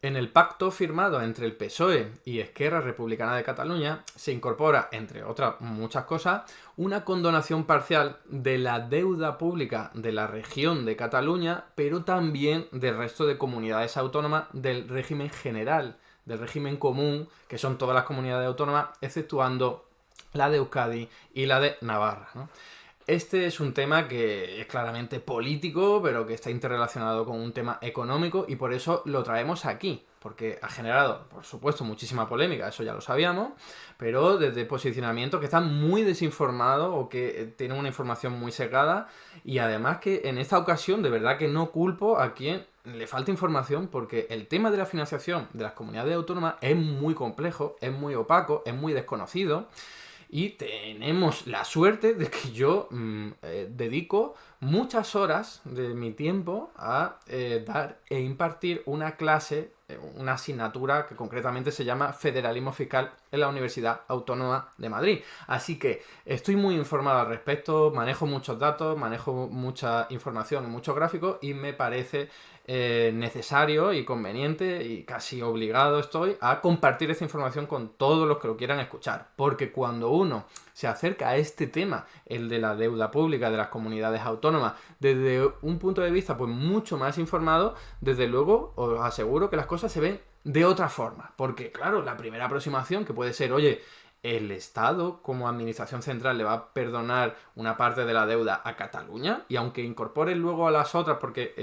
En el pacto firmado entre el PSOE y Esquerra Republicana de Cataluña se incorpora, entre otras muchas cosas, una condonación parcial de la deuda pública de la región de Cataluña, pero también del resto de comunidades autónomas del régimen general, del régimen común, que son todas las comunidades autónomas, exceptuando la de Euskadi y la de Navarra, ¿no? Este es un tema que es claramente político, pero que está interrelacionado con un tema económico y por eso lo traemos aquí, porque ha generado, por supuesto, muchísima polémica, eso ya lo sabíamos, pero desde posicionamientos que están muy desinformados o que tienen una información muy sesgada y además que en esta ocasión de verdad que no culpo a quien le falta información porque el tema de la financiación de las comunidades autónomas es muy complejo, es muy opaco, es muy desconocido. Y tenemos la suerte de que yo dedico muchas horas de mi tiempo a dar e impartir una clase, una asignatura que concretamente se llama Federalismo Fiscal en la Universidad Autónoma de Madrid. Así que estoy muy informado al respecto, manejo muchos datos, manejo mucha información y muchos gráficos y me parece necesario y conveniente y casi obligado estoy a compartir esta información con todos los que lo quieran escuchar. Porque cuando uno se acerca a este tema, el de la deuda pública de las comunidades autónomas, desde un punto de vista pues mucho más informado, desde luego os aseguro que las cosas se ven de otra forma. Porque claro, la primera aproximación que puede ser, oye, ¿el Estado como administración central le va a perdonar una parte de la deuda a Cataluña? Y aunque incorpore luego a las otras, porque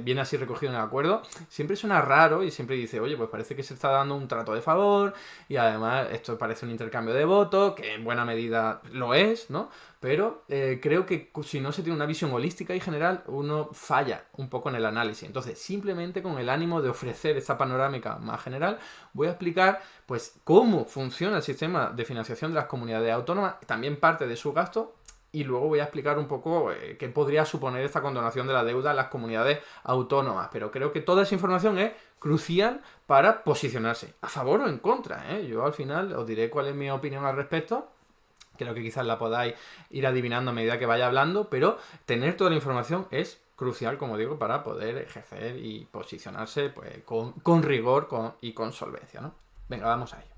viene así recogido en el acuerdo, siempre suena raro y siempre dice, oye, pues parece que se está dando un trato de favor y además esto parece un intercambio de votos, que en buena medida lo es, ¿no? Pero creo que si no se tiene una visión holística y general, uno falla un poco en el análisis. Entonces, simplemente con el ánimo de ofrecer esta panorámica más general, voy a explicar pues cómo funciona el sistema de financiación de las comunidades autónomas, también parte de su gasto, y luego voy a explicar un poco qué podría suponer esta condonación de la deuda a las comunidades autónomas. Pero creo que toda esa información es crucial para posicionarse, a favor o en contra, ¿eh? Yo al final os diré cuál es mi opinión al respecto. Creo que quizás la podáis ir adivinando a medida que vaya hablando, pero tener toda la información es crucial, como digo, para poder ejercer y posicionarse pues, con rigor y con solvencia, ¿no? Venga, vamos a ello.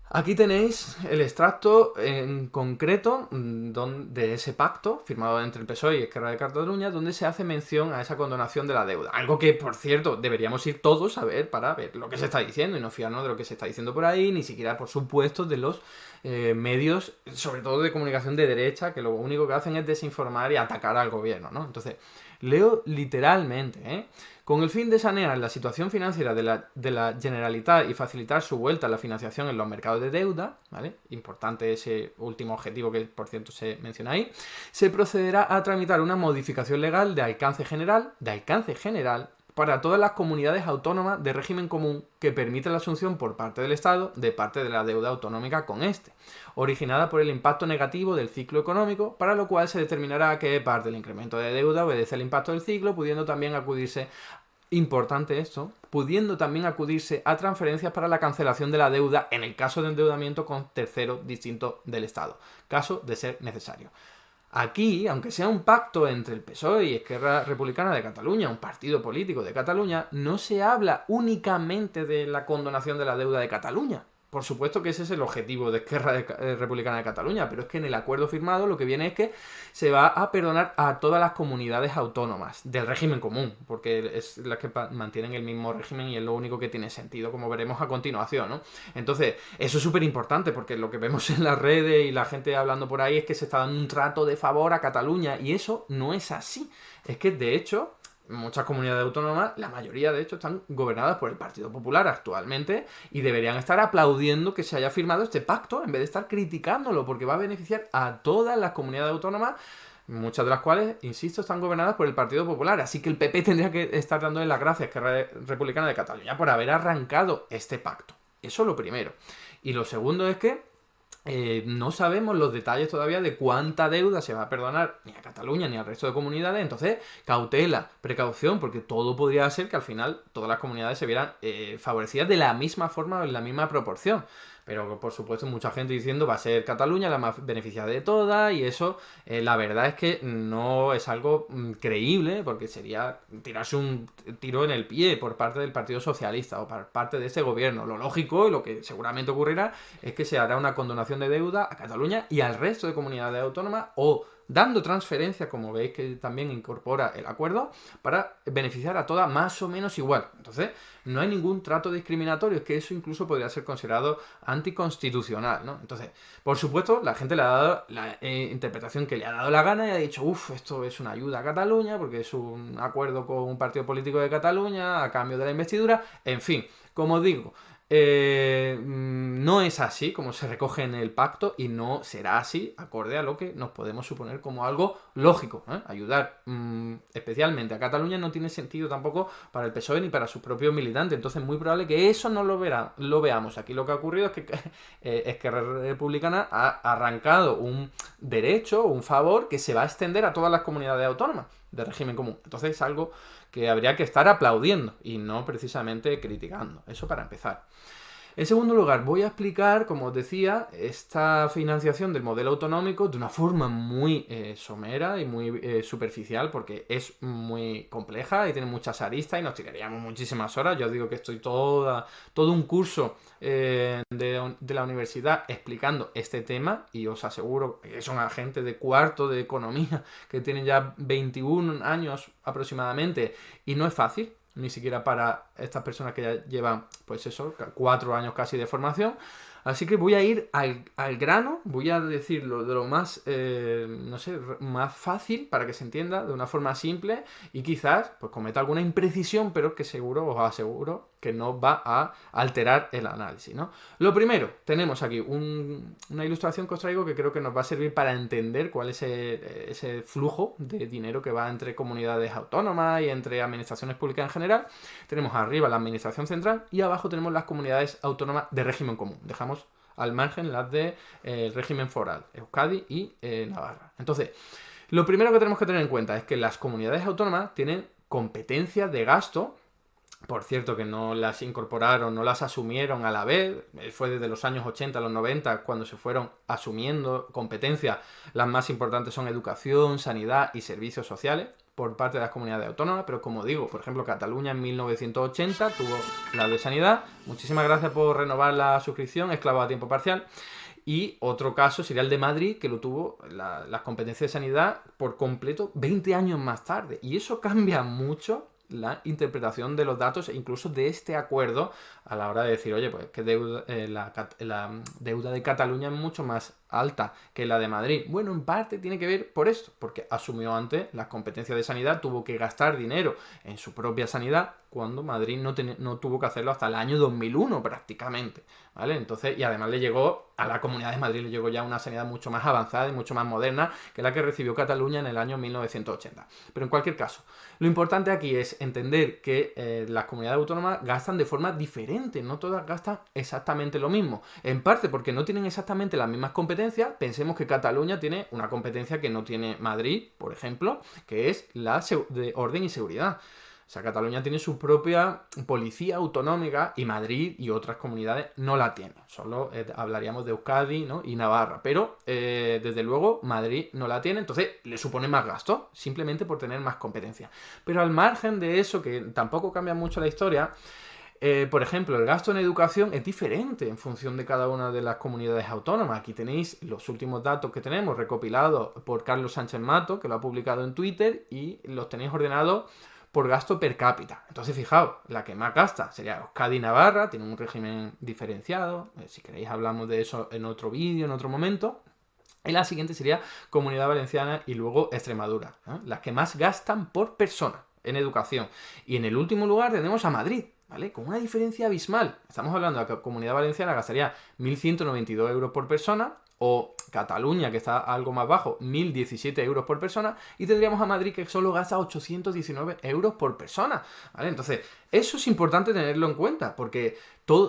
Aquí tenéis el extracto en concreto de ese pacto firmado entre el PSOE y Esquerra de Cataluña, donde se hace mención a esa condonación de la deuda. Algo que, por cierto, deberíamos ir todos a ver para ver lo que se está diciendo y no fiarnos de lo que se está diciendo por ahí, ni siquiera, por supuesto, de los medios, sobre todo de comunicación de derecha, que lo único que hacen es desinformar y atacar al gobierno, ¿no? Entonces, leo literalmente, con el fin de sanear la situación financiera de la Generalitat y facilitar su vuelta a la financiación en los mercados de deuda, ¿vale? Importante ese último objetivo que, por cierto, se menciona ahí, se procederá a tramitar una modificación legal de alcance general, para todas las comunidades autónomas de régimen común que permita la asunción por parte del Estado de parte de la deuda autonómica con este, originada por el impacto negativo del ciclo económico, para lo cual se determinará a qué parte del incremento de deuda obedece al impacto del ciclo, pudiendo también acudirse, importante esto, pudiendo también acudirse a transferencias para la cancelación de la deuda en el caso de endeudamiento con terceros distintos del Estado, caso de ser necesario. Aquí, aunque sea un pacto entre el PSOE y Esquerra Republicana de Cataluña, un partido político de Cataluña, no se habla únicamente de la condonación de la deuda de Cataluña. Por supuesto que ese es el objetivo de Esquerra Republicana de Cataluña, pero es que en el acuerdo firmado lo que viene es que se va a perdonar a todas las comunidades autónomas del régimen común, porque es las que mantienen el mismo régimen y es lo único que tiene sentido, como veremos a continuación, ¿no? Entonces, eso es súper importante, porque lo que vemos en las redes y la gente hablando por ahí es que se está dando un trato de favor a Cataluña, y eso no es así. Es que, de hecho, muchas comunidades autónomas, la mayoría de hecho, están gobernadas por el Partido Popular actualmente y deberían estar aplaudiendo que se haya firmado este pacto en vez de estar criticándolo, porque va a beneficiar a todas las comunidades autónomas, muchas de las cuales, insisto, están gobernadas por el Partido Popular. Así que el PP tendría que estar dándole las gracias a Esquerra Republicana de Cataluña por haber arrancado este pacto. Eso es lo primero. Y lo segundo es que no sabemos los detalles todavía de cuánta deuda se va a perdonar ni a Cataluña ni al resto de comunidades. Entonces, cautela, precaución, porque todo podría ser que al final todas las comunidades se vieran favorecidas de la misma forma o en la misma proporción. Pero por supuesto mucha gente diciendo va a ser Cataluña la más beneficiada de todas y eso la verdad es que no es algo creíble porque sería tirarse un tiro en el pie por parte del Partido Socialista o por parte de ese gobierno. Lo lógico y lo que seguramente ocurrirá es que se hará una condonación de deuda a Cataluña y al resto de comunidades autónomas o dando transferencias, como veis que también incorpora el acuerdo, para beneficiar a todas más o menos igual. Entonces, no hay ningún trato discriminatorio, es que eso incluso podría ser considerado anticonstitucional, ¿no? Entonces, por supuesto, la gente le ha dado la interpretación que le ha dado la gana y ha dicho, esto es una ayuda a Cataluña, porque es un acuerdo con un partido político de Cataluña a cambio de la investidura, en fin, como digo, no es así como se recoge en el pacto y no será así acorde a lo que nos podemos suponer como algo lógico, ¿eh? Ayudar especialmente a Cataluña no tiene sentido tampoco para el PSOE ni para sus propios militantes, entonces es muy probable que eso no lo veamos. Aquí lo que ha ocurrido es que Esquerra Republicana ha arrancado un derecho, un favor que se va a extender a todas las comunidades autónomas de régimen común. Entonces es algo que habría que estar aplaudiendo y no precisamente criticando. Eso para empezar. En segundo lugar, voy a explicar, como os decía, esta financiación del modelo autonómico de una forma muy somera y muy superficial, porque es muy compleja y tiene muchas aristas y nos tiraríamos muchísimas horas. Yo os digo que estoy todo un curso de la universidad explicando este tema y os aseguro que son agentes de cuarto de economía que tienen ya 21 años aproximadamente y no es fácil. Ni siquiera para estas personas que ya llevan, pues eso, 4 años casi de formación. Así que voy a ir al grano, voy a decirlo de lo más, más fácil para que se entienda de una forma simple y quizás pues cometa alguna imprecisión, pero que seguro, os aseguro, que no va a alterar el análisis, ¿no? Lo primero, tenemos aquí una ilustración que os traigo que creo que nos va a servir para entender cuál es ese flujo de dinero que va entre comunidades autónomas y entre administraciones públicas en general. Tenemos arriba la administración central y abajo tenemos las comunidades autónomas de régimen común. Dejamos al margen las de régimen foral, Euskadi y Navarra. Entonces, lo primero que tenemos que tener en cuenta es que las comunidades autónomas tienen competencias de gasto. Por cierto, que no las incorporaron, no las asumieron a la vez. Fue desde los años 80 a los 90 cuando se fueron asumiendo competencias. Las más importantes son educación, sanidad y servicios sociales por parte de las comunidades autónomas, pero como digo, por ejemplo, Cataluña en 1980 tuvo la de sanidad. Muchísimas gracias por renovar la suscripción, esclavo a tiempo parcial. Y otro caso sería el de Madrid, que lo tuvo las competencias de sanidad por completo 20 años más tarde. Y eso cambia mucho la interpretación de los datos e incluso de este acuerdo a la hora de decir, oye, pues que la deuda de Cataluña es mucho más alta que la de Madrid. Bueno, en parte tiene que ver por esto, porque asumió antes las competencias de sanidad, tuvo que gastar dinero en su propia sanidad cuando Madrid no tuvo que hacerlo hasta el año 2001 prácticamente, ¿vale? Entonces, y además le llegó a la Comunidad de Madrid, le llegó ya una sanidad mucho más avanzada y mucho más moderna que la que recibió Cataluña en el año 1980. Pero en cualquier caso, lo importante aquí es entender que las comunidades autónomas gastan de forma diferente, no todas gastan exactamente lo mismo. En parte porque no tienen exactamente las mismas competencias. Pensemos que Cataluña tiene una competencia que no tiene Madrid, por ejemplo, que es la de orden y seguridad. O sea, Cataluña tiene su propia policía autonómica y Madrid y otras comunidades no la tienen. Solo hablaríamos de Euskadi, ¿no? Y Navarra. Pero, desde luego, Madrid no la tiene, entonces le supone más gasto, simplemente por tener más competencia. Pero al margen de eso, que tampoco cambia mucho la historia, por ejemplo, el gasto en educación es diferente en función de cada una de las comunidades autónomas. Aquí tenéis los últimos datos que tenemos recopilados por Carlos Sánchez Mato, que lo ha publicado en Twitter, y los tenéis ordenados por gasto per cápita. Entonces, fijaos, la que más gasta sería Euskadi y Navarra, tiene un régimen diferenciado. Si queréis hablamos de eso en otro vídeo, en otro momento. Y la siguiente sería Comunidad Valenciana y luego Extremadura, ¿no? Las que más gastan por persona en educación. Y en el último lugar tenemos a Madrid, ¿vale? Con una diferencia abismal. Estamos hablando de que Comunidad Valenciana gastaría 1.192 euros por persona, o Cataluña, que está algo más bajo, 1.017 euros por persona, y tendríamos a Madrid, que solo gasta 819 euros por persona, ¿vale? Entonces, eso es importante tenerlo en cuenta, porque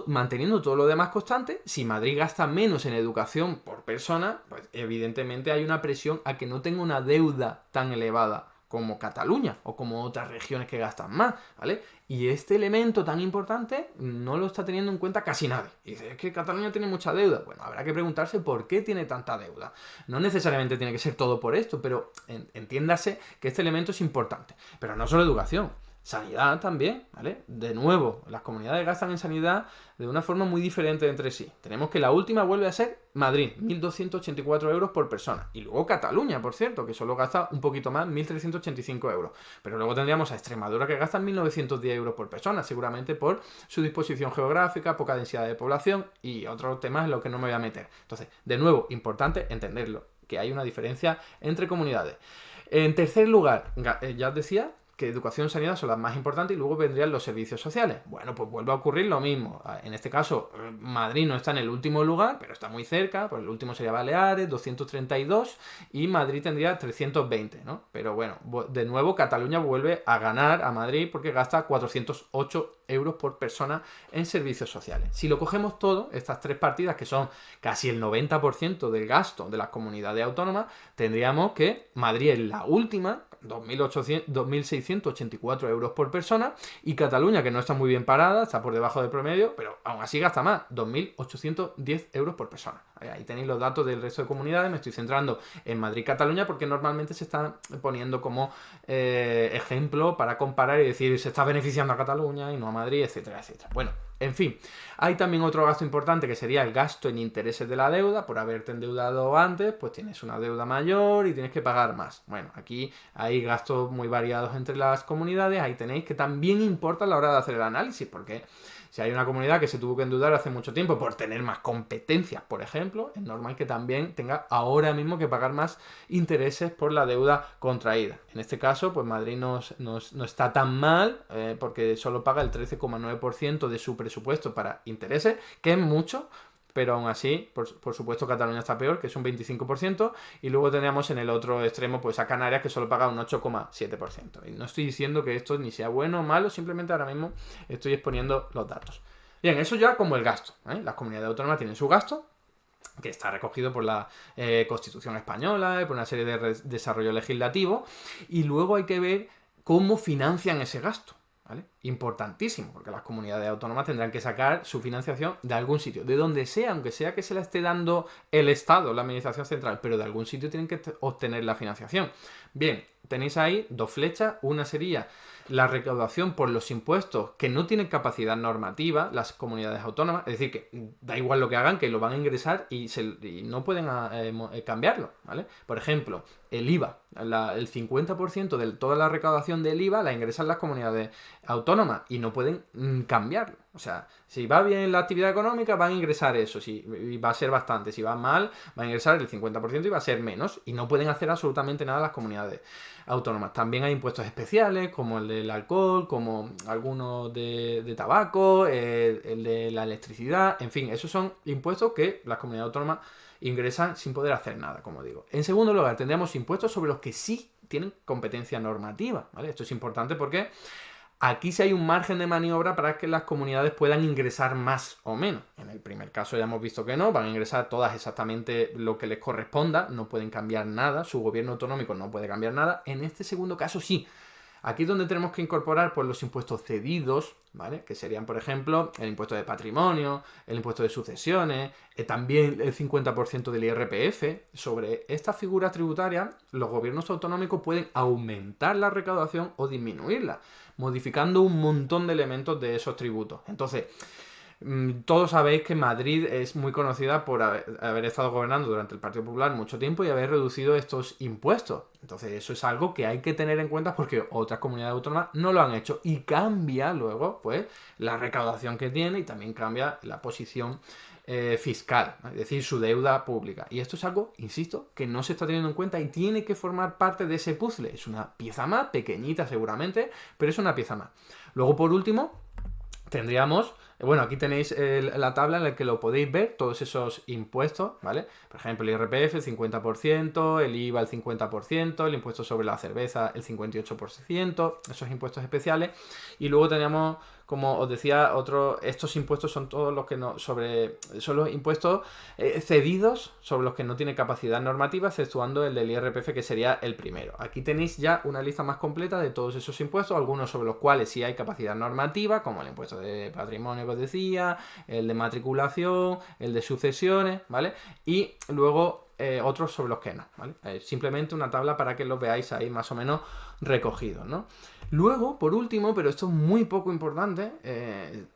manteniendo todo lo demás constante, si Madrid gasta menos en educación por persona, pues evidentemente hay una presión a que no tenga una deuda tan elevada como Cataluña o como otras regiones que gastan más, ¿vale? Y este elemento tan importante no lo está teniendo en cuenta casi nadie. Y dice, es que Cataluña tiene mucha deuda. Bueno, habrá que preguntarse por qué tiene tanta deuda. No necesariamente tiene que ser todo por esto, pero entiéndase que este elemento es importante. Pero no solo educación. Sanidad también, ¿vale? De nuevo, las comunidades gastan en sanidad de una forma muy diferente entre sí. Tenemos que la última vuelve a ser Madrid, 1.284 euros por persona. Y luego Cataluña, por cierto, que solo gasta un poquito más, 1.385 euros. Pero luego tendríamos a Extremadura que gasta 1.910 euros por persona, seguramente por su disposición geográfica, poca densidad de población y otros temas en los que no me voy a meter. Entonces, de nuevo, importante entenderlo, que hay una diferencia entre comunidades. En tercer lugar, ya os decía que educación y sanidad son las más importantes y luego vendrían los servicios sociales. Bueno, pues vuelve a ocurrir lo mismo. En este caso, Madrid no está en el último lugar, pero está muy cerca, pues el último sería Baleares, 232, y Madrid tendría 320, ¿no? Pero bueno, de nuevo Cataluña vuelve a ganar a Madrid porque gasta 408 euros por persona en servicios sociales. Si lo cogemos todo, estas tres partidas, que son casi el 90% del gasto de las comunidades autónomas, tendríamos que Madrid es la última, 2.684 euros por persona, y Cataluña, que no está muy bien parada, está por debajo del promedio, pero aún así gasta más, 2.810 euros por persona. Ahí tenéis los datos del resto de comunidades. Me estoy centrando en Madrid y Cataluña porque normalmente se están poniendo como ejemplo para comparar y decir se está beneficiando a Cataluña y no a Madrid, etcétera, etcétera. Bueno, en fin, hay también otro gasto importante que sería el gasto en intereses de la deuda. Por haberte endeudado antes, pues tienes una deuda mayor y tienes que pagar más. Bueno, aquí hay gastos muy variados entre las comunidades. Ahí tenéis que también importa a la hora de hacer el análisis, porque si hay una comunidad que se tuvo que endeudar hace mucho tiempo por tener más competencias, por ejemplo, es normal que también tenga ahora mismo que pagar más intereses por la deuda contraída. En este caso, pues Madrid no está tan mal porque solo paga el 13,9% de su presupuesto para intereses, que es mucho, pero aún así, por supuesto, Cataluña está peor, que es un 25%, y luego tenemos en el otro extremo pues a Canarias, que solo paga un 8,7%. Y no estoy diciendo que esto ni sea bueno o malo, simplemente ahora mismo estoy exponiendo los datos. Bien, eso ya como el gasto, ¿eh? Las comunidades autónomas tienen su gasto, que está recogido por la Constitución española y por una serie de desarrollo legislativo, y luego hay que ver cómo financian ese gasto. ¿Vale? Importantísimo, porque las comunidades autónomas tendrán que sacar su financiación de algún sitio, de donde sea, aunque sea que se la esté dando el Estado, la Administración Central, pero de algún sitio tienen que obtener la financiación. Bien, tenéis ahí dos flechas, una sería la recaudación por los impuestos que no tienen capacidad normativa las comunidades autónomas, es decir, que da igual lo que hagan, que lo van a ingresar y no pueden cambiarlo, ¿vale? Por ejemplo, el IVA, el 50% de toda la recaudación del IVA la ingresan las comunidades autónomas y no pueden cambiarlo. O sea, si va bien la actividad económica, van a ingresar eso, y va a ser bastante. Si va mal, van a ingresar el 50% y va a ser menos. Y no pueden hacer absolutamente nada las comunidades autónomas. También hay impuestos especiales, como el del alcohol, como algunos de tabaco, el de la electricidad. En fin, esos son impuestos que las comunidades autónomas ingresan sin poder hacer nada, como digo. En segundo lugar, tendríamos impuestos sobre los que sí tienen competencia normativa, ¿vale? Esto es importante porque aquí sí hay un margen de maniobra para que las comunidades puedan ingresar más o menos. En el primer caso ya hemos visto que no, van a ingresar todas exactamente lo que les corresponda, no pueden cambiar nada, su gobierno autonómico no puede cambiar nada. En este segundo caso sí. Aquí es donde tenemos que incorporar pues, los impuestos cedidos, ¿vale? Que serían, por ejemplo, el impuesto de patrimonio, el impuesto de sucesiones, también el 50% del IRPF. Sobre estas figuras tributarias, los gobiernos autonómicos pueden aumentar la recaudación o disminuirla, modificando un montón de elementos de esos tributos. Entonces, todos sabéis que Madrid es muy conocida por haber estado gobernando durante el Partido Popular mucho tiempo y haber reducido estos impuestos. Entonces eso es algo que hay que tener en cuenta porque otras comunidades autónomas no lo han hecho y cambia luego pues la recaudación que tiene y también cambia la posición fiscal, ¿no? Es decir, su deuda pública. Y esto es algo, insisto, que no se está teniendo en cuenta y tiene que formar parte de ese puzzle. Es una pieza más, pequeñita seguramente, pero es una pieza más. Luego, por último, tendríamos, bueno, aquí tenéis la tabla en la que lo podéis ver, todos esos impuestos, ¿vale? Por ejemplo, el IRPF el 50%, el IVA el 50%, el impuesto sobre la cerveza el 58%, esos impuestos especiales. Y luego tenemos como os decía, estos impuestos son todos los que no, son los impuestos cedidos sobre los que no tiene capacidad normativa, exceptuando el del IRPF, que sería el primero. Aquí tenéis ya una lista más completa de todos esos impuestos, algunos sobre los cuales sí hay capacidad normativa, como el impuesto de patrimonio que os decía, el de matriculación, el de sucesiones, ¿vale? Y luego otros sobre los que no, ¿vale? Simplemente una tabla para que los veáis ahí más o menos recogidos, ¿no? Luego, por último, pero esto es muy poco importante,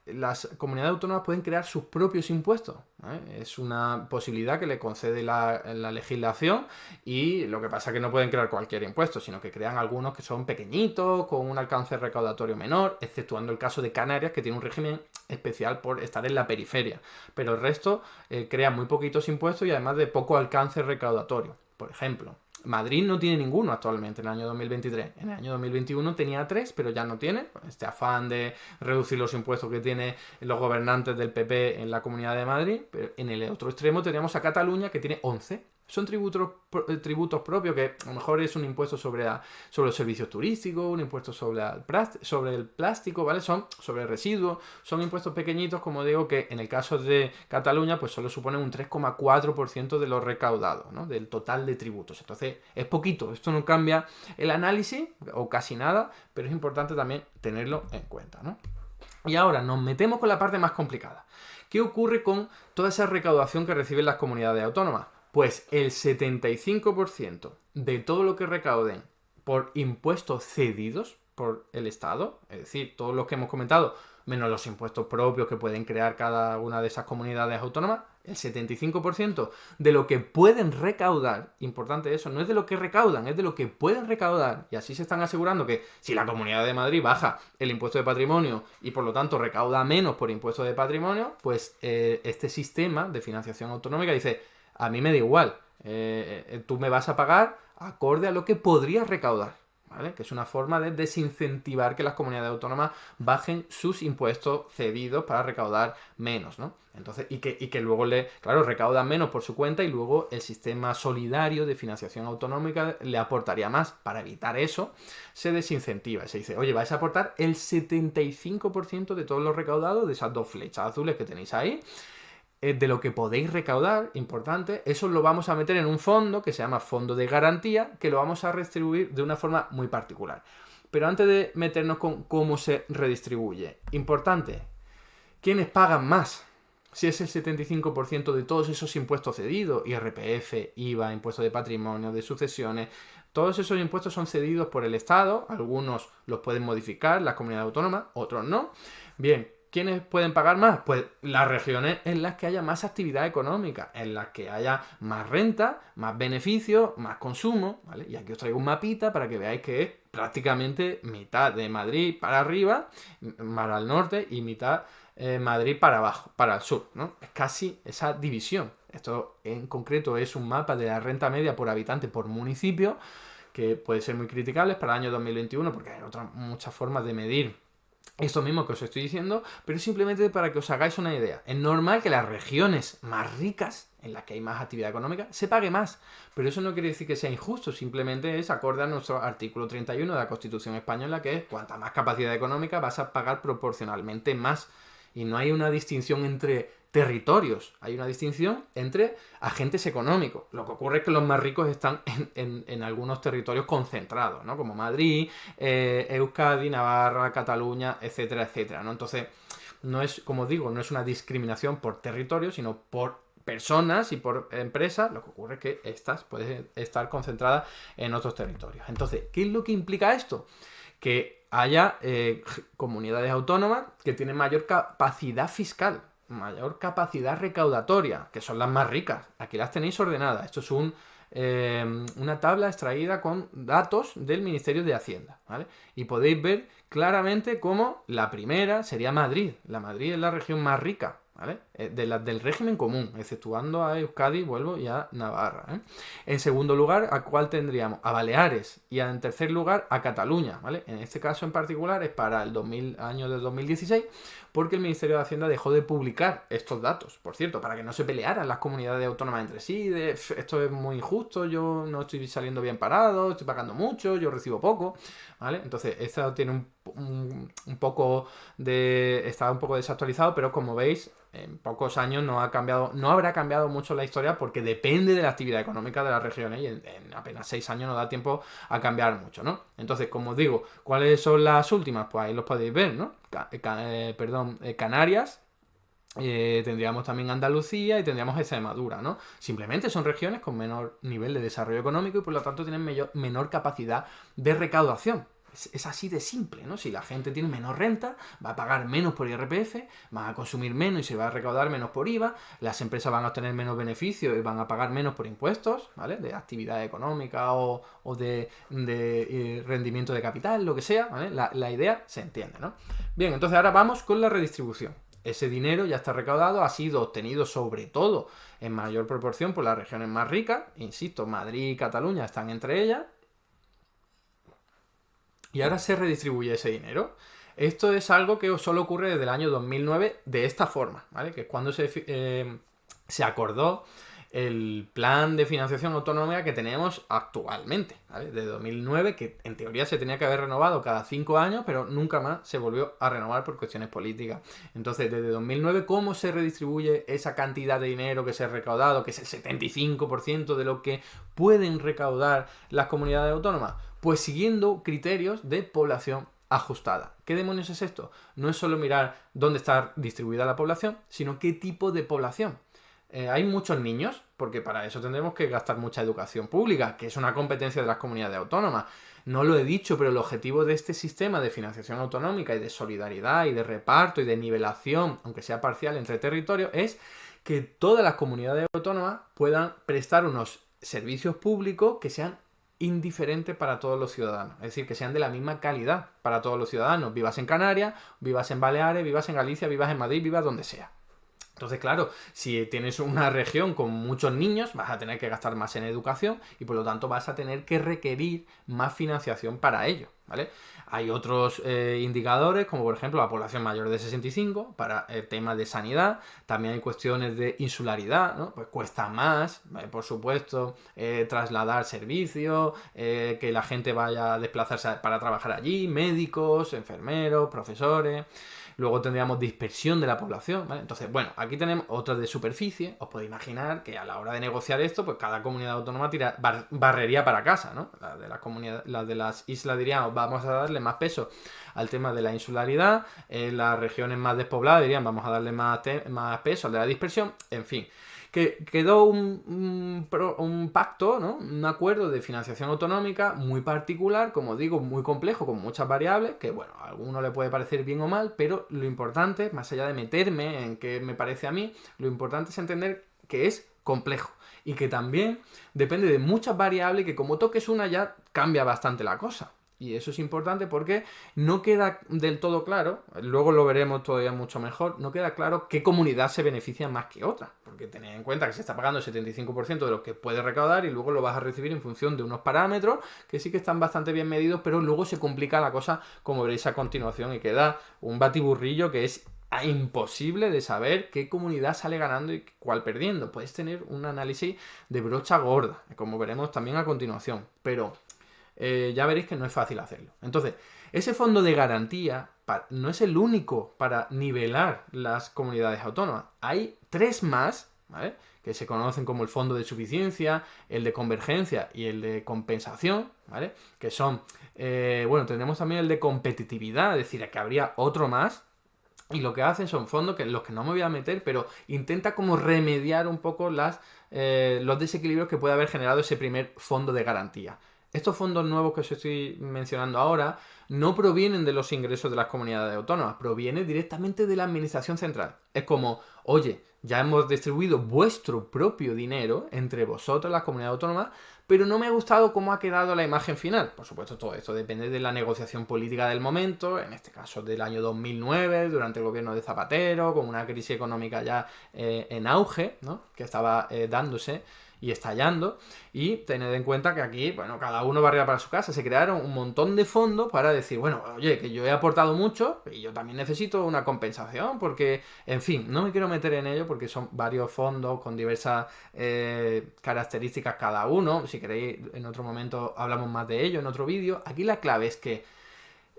las comunidades autónomas pueden crear sus propios impuestos, ¿vale? Es una posibilidad que le concede la legislación, y lo que pasa es que no pueden crear cualquier impuesto, sino que crean algunos que son pequeñitos, con un alcance recaudatorio menor, exceptuando el caso de Canarias, que tiene un régimen especial por estar en la periferia. Pero el resto crea muy poquitos impuestos y además de poco alcance recaudatorio. Por ejemplo, Madrid no tiene ninguno actualmente en el año 2023. En el año 2021 tenía 3, pero ya no tiene. Este afán de reducir los impuestos que tienen los gobernantes del PP en la Comunidad de Madrid. Pero en el otro extremo teníamos a Cataluña, que tiene 11. Son tributos propios, que a lo mejor es un impuesto sobre los servicios turísticos, un impuesto sobre el plástico, ¿vale? Son sobre residuos, son impuestos pequeñitos, como digo, que en el caso de Cataluña pues solo suponen un 3,4% de lo recaudado, ¿no? Del total de tributos. Entonces es poquito, esto no cambia el análisis o casi nada, pero es importante también tenerlo en cuenta, ¿no? Y ahora nos metemos con la parte más complicada. ¿Qué ocurre con toda esa recaudación que reciben las comunidades autónomas? Pues el 75% de todo lo que recauden por impuestos cedidos por el Estado, es decir, todos los que hemos comentado, menos los impuestos propios que pueden crear cada una de esas comunidades autónomas, el 75% de lo que pueden recaudar, importante eso, no es de lo que recaudan, es de lo que pueden recaudar, y así se están asegurando que si la Comunidad de Madrid baja el impuesto de patrimonio y por lo tanto recauda menos por impuesto de patrimonio, pues este sistema de financiación autonómica dice: a mí me da igual, tú me vas a pagar acorde a lo que podrías recaudar, ¿vale? Que es una forma de desincentivar que las comunidades autónomas bajen sus impuestos cedidos para recaudar menos, ¿no? Entonces, y que luego claro, recaudan menos por su cuenta, y luego el sistema solidario de financiación autonómica le aportaría más. Para evitar eso, se desincentiva. Se dice: oye, vais a aportar el 75% de todos los recaudados, de esas dos flechas azules que tenéis ahí, de lo que podéis recaudar, importante, eso lo vamos a meter en un fondo que se llama fondo de garantía, que lo vamos a redistribuir de una forma muy particular. Pero antes de meternos con cómo se redistribuye, importante, ¿quiénes pagan más? Si es el 75% de todos esos impuestos cedidos, IRPF, IVA, impuesto de patrimonio, de sucesiones, todos esos impuestos son cedidos por el Estado, algunos los pueden modificar las comunidades autónomas, otros no. Bien, ¿quiénes pueden pagar más? Pues las regiones en las que haya más actividad económica, en las que haya más renta, más beneficio, más consumo, ¿vale? Y aquí os traigo un mapita para que veáis que es prácticamente mitad de Madrid para arriba, para el norte, y mitad Madrid para abajo, para el sur, ¿no? Es casi esa división. Esto en concreto es un mapa de la renta media por habitante por municipio, que puede ser muy criticable para el año 2021 porque hay muchas formas de medir esto mismo que os estoy diciendo, pero simplemente para que os hagáis una idea. Es normal que las regiones más ricas, en las que hay más actividad económica, se pague más. Pero eso no quiere decir que sea injusto, simplemente es acorde a nuestro artículo 31 de la Constitución Española, que es: cuanta más capacidad económica vas a pagar proporcionalmente más. Y no hay una distinción entre territorios, hay una distinción entre agentes económicos. Lo que ocurre es que los más ricos están en algunos territorios concentrados, ¿no? Como Madrid, Euskadi, Navarra, Cataluña, etcétera, etcétera, ¿no? Entonces, no es, como digo, no es una discriminación por territorio, sino por personas y por empresas. Lo que ocurre es que estas pueden estar concentradas en otros territorios. Entonces, ¿qué es lo que implica esto? Que haya comunidades autónomas que tienen mayor capacidad fiscal, mayor capacidad recaudatoria, que son las más ricas. Aquí las tenéis ordenadas. Esto es una tabla extraída con datos del Ministerio de Hacienda, ¿vale? Y podéis ver claramente cómo la primera sería Madrid. Madrid es la región más rica, ¿vale? de las del régimen común, exceptuando a Euskadi, vuelvo, y a Navarra, ¿eh? En segundo lugar, ¿a cuál tendríamos? A Baleares. Y en tercer lugar, a Cataluña, ¿vale? En este caso en particular es para el año de 2016, porque el Ministerio de Hacienda dejó de publicar estos datos, por cierto, para que no se pelearan las comunidades autónomas entre sí, de esto es muy injusto, yo no estoy saliendo bien parado, estoy pagando mucho, yo recibo poco, ¿vale? Entonces, esto tiene un poco está un poco desactualizado, pero como veis, en pocos años no habrá cambiado mucho la historia, porque depende de la actividad económica de las regiones, y en apenas 6 años no da tiempo a cambiar mucho, ¿no? Entonces, como os digo, ¿cuáles son las últimas? Pues ahí los podéis ver, ¿no? Canarias, tendríamos también Andalucía y tendríamos Extremadura, ¿no? Simplemente son regiones con menor nivel de desarrollo económico y por lo tanto tienen menor capacidad de recaudación. Es así de simple, ¿no? Si la gente tiene menor renta, va a pagar menos por IRPF, van a consumir menos y se va a recaudar menos por IVA, las empresas van a obtener menos beneficios y van a pagar menos por impuestos, ¿vale? De actividad económica o de rendimiento de capital, lo que sea, ¿vale? La idea se entiende, ¿no? Bien, entonces ahora vamos con la redistribución. Ese dinero ya está recaudado, ha sido obtenido sobre todo en mayor proporción por las regiones más ricas, insisto, Madrid y Cataluña están entre ellas, y ahora se redistribuye ese dinero. Esto es algo que solo ocurre desde el año 2009 de esta forma, ¿vale? Que es cuando se acordó el plan de financiación autonómica que tenemos actualmente, ¿vale? De 2009, que en teoría se tenía que haber renovado cada 5 años, pero nunca más se volvió a renovar por cuestiones políticas. Entonces, desde 2009, ¿cómo se redistribuye esa cantidad de dinero que se ha recaudado, que es el 75% de lo que pueden recaudar las comunidades autónomas? Pues siguiendo criterios de población ajustada. ¿Qué demonios es esto? No es solo mirar dónde está distribuida la población, sino qué tipo de población. Hay muchos niños, porque para eso tendremos que gastar mucha educación pública, que es una competencia de las comunidades autónomas. No lo he dicho, pero el objetivo de este sistema de financiación autonómica y de solidaridad y de reparto y de nivelación, aunque sea parcial entre territorios, es que todas las comunidades autónomas puedan prestar unos servicios públicos que sean indiferentes para todos los ciudadanos. Es decir, que sean de la misma calidad para todos los ciudadanos. Vivas en Canarias, vivas en Baleares, vivas en Galicia, vivas en Madrid, vivas donde sea. Entonces, claro, si tienes una región con muchos niños, vas a tener que gastar más en educación y por lo tanto vas a tener que requerir más financiación para ello, ¿vale? Hay otros indicadores, como por ejemplo la población mayor de 65, para temas de sanidad. También hay cuestiones de insularidad, ¿no? Pues cuesta más, por supuesto, trasladar servicios, que la gente vaya a desplazarse para trabajar allí, médicos, enfermeros, profesores. Luego tendríamos dispersión de la población, ¿vale? Entonces, bueno, aquí tenemos otras de superficie. Os podéis imaginar que a la hora de negociar esto, pues cada comunidad autónoma barrería para casa, ¿no? Las de las islas dirían, vamos a darle más peso al tema de la insularidad. Las regiones más despobladas dirían, vamos a darle más peso al de la dispersión. En fin, que quedó un pacto, ¿no? Un acuerdo de financiación autonómica muy particular, como digo, muy complejo, con muchas variables, que bueno, a alguno le puede parecer bien o mal, pero lo importante, más allá de meterme en qué me parece a mí, lo importante es entender que es complejo y que también depende de muchas variables, que como toques una ya cambia bastante la cosa. Y eso es importante porque no queda del todo claro, luego lo veremos todavía mucho mejor, no queda claro qué comunidad se beneficia más que otra. Porque tened en cuenta que se está pagando el 75% de lo que puede recaudar y luego lo vas a recibir en función de unos parámetros que sí que están bastante bien medidos, pero luego se complica la cosa, como veréis a continuación, y queda un batiburrillo que es imposible de saber qué comunidad sale ganando y cuál perdiendo. Puedes tener un análisis de brocha gorda, como veremos también a continuación, pero ya veréis que no es fácil hacerlo. Entonces, ese fondo de garantía no es el único para nivelar las comunidades autónomas. Hay 3 más, ¿vale?, que se conocen como el fondo de suficiencia, el de convergencia y el de compensación, ¿vale?, que son, bueno, tenemos también el de competitividad, es decir, que habría otro más. Y lo que hacen son fondos que los que no me voy a meter, pero intenta como remediar un poco los desequilibrios que puede haber generado ese primer fondo de garantía. Estos fondos nuevos que os estoy mencionando ahora no provienen de los ingresos de las comunidades autónomas, provienen directamente de la administración central. Es como, oye, ya hemos distribuido vuestro propio dinero entre vosotros, las comunidades autónomas, pero no me ha gustado cómo ha quedado la imagen final. Por supuesto, todo esto depende de la negociación política del momento, en este caso del año 2009, durante el gobierno de Zapatero, con una crisis económica ya en auge, ¿no? Que estaba dándose y estallando, y tened en cuenta que aquí, bueno, cada uno barría para su casa, se crearon un montón de fondos para decir, bueno, oye, que yo he aportado mucho y yo también necesito una compensación, porque, en fin, no me quiero meter en ello porque son varios fondos con diversas características cada uno. Si queréis, en otro momento hablamos más de ello, en otro vídeo. Aquí la clave es que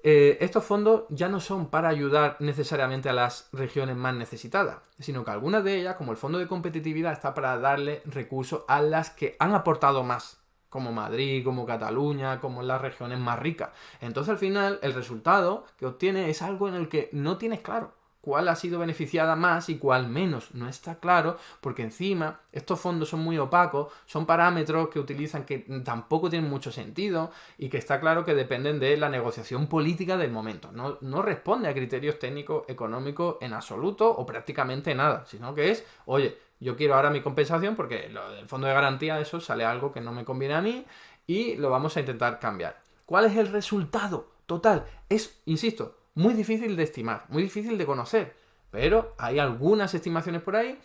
estos fondos ya no son para ayudar necesariamente a las regiones más necesitadas, sino que algunas de ellas, como el Fondo de Competitividad, está para darle recursos a las que han aportado más, como Madrid, como Cataluña, como las regiones más ricas. Entonces, al final, el resultado que obtiene es algo en el que no tienes claro cuál ha sido beneficiada más y cuál menos. No está claro, porque encima estos fondos son muy opacos, son parámetros que utilizan que tampoco tienen mucho sentido y que está claro que dependen de la negociación política del momento. No responde a criterios técnicos, económicos en absoluto o prácticamente nada, sino que es, oye, yo quiero ahora mi compensación porque lo del fondo de garantía, eso sale algo que no me conviene a mí y lo vamos a intentar cambiar. ¿Cuál es el resultado total? Es, insisto, muy difícil de estimar, muy difícil de conocer, pero hay algunas estimaciones por ahí.